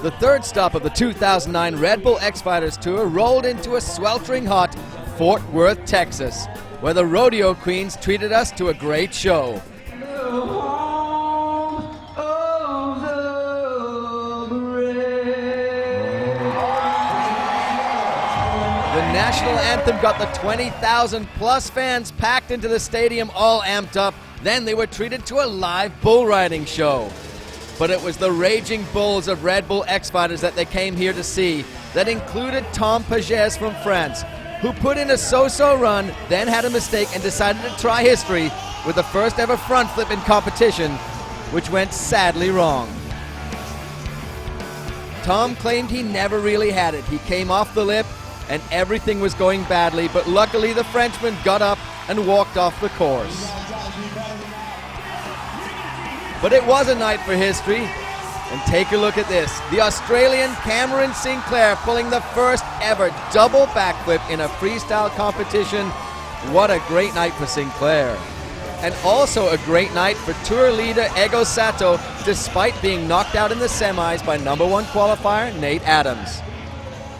The third stop of the 2009 Red Bull X-Fighters Tour rolled into a sweltering hot Fort Worth, Texas, where the rodeo queens treated us to a great show. The national anthem got the 20,000 plus fans packed into the stadium all amped up. Then they were treated to a live bull riding show. But it was the raging bulls of Red Bull X-Fighters that they came here to see. That included Tom Pages from France, who put in a so-so run, then had a mistake and decided to try history with the first ever front flip in competition, which went sadly wrong. Tom claimed he never really had it. He came off the lip and everything was going badly, but luckily the Frenchman got up and walked off the course. But it was a night for history. And take a look at this. The Australian Cameron Sinclair pulling the first ever double backflip in a freestyle competition. What a great night for Sinclair. And also a great night for tour leader Ego Sato, despite being knocked out in the semis by number one qualifier Nate Adams.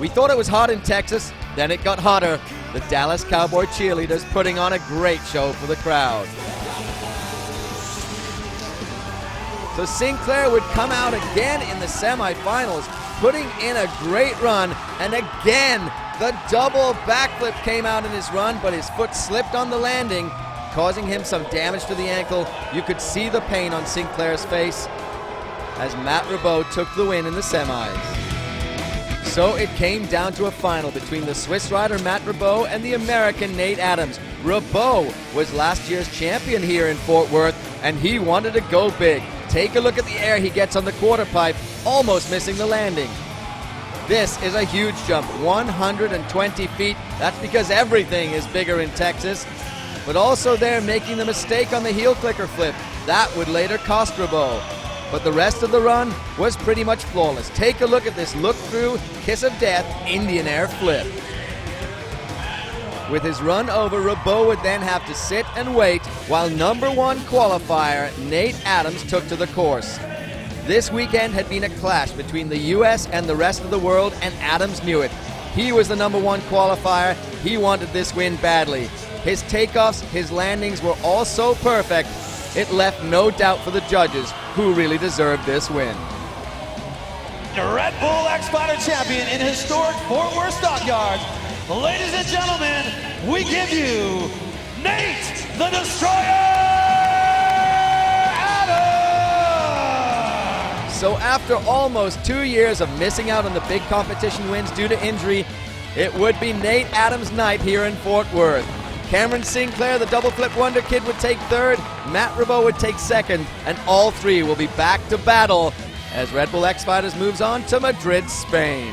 We thought it was hot in Texas, then it got hotter. The Dallas Cowboy cheerleaders putting on a great show for the crowd. So Sinclair would come out again in the semifinals, putting in a great run, and again the double backflip came out in his run, but his foot slipped on the landing, causing him some damage to the ankle. You could see the pain on Sinclair's face as Matt Ribot took the win in the semis. So it came down to a final between the Swiss rider Matt Ribot and the American Nate Adams. Ribot was last year's champion here in Fort Worth, and he wanted to go big. Take a look at the air he gets on the quarter pipe, almost missing the landing. This is a huge jump, 120 feet. That's because everything is bigger in Texas. But also there making the mistake on the heel clicker flip. That would later cost Ribot. But the rest of the run was pretty much flawless. Take a look at this look-through, kiss of death, Indian air flip. With his run over, Ribot would then have to sit and wait while number one qualifier Nate Adams took to the course. This weekend had been a clash between the US and the rest of the world, and Adams knew it. He was the number one qualifier. He wanted this win badly. His takeoffs, his landings were all so perfect, it left no doubt for the judges who really deserved this win. The Red Bull X-Fighter champion in historic Fort Worth Stockyards. Ladies and gentlemen, we give you Nate the Destroyer Adams! So after almost 2 years of missing out on the big competition wins due to injury, it would be Nate Adams' night here in Fort Worth. Cameron Sinclair, the double flip wonder kid, would take third, Matt Ribot would take second, and all three will be back to battle as Red Bull X-Fighters moves on to Madrid, Spain.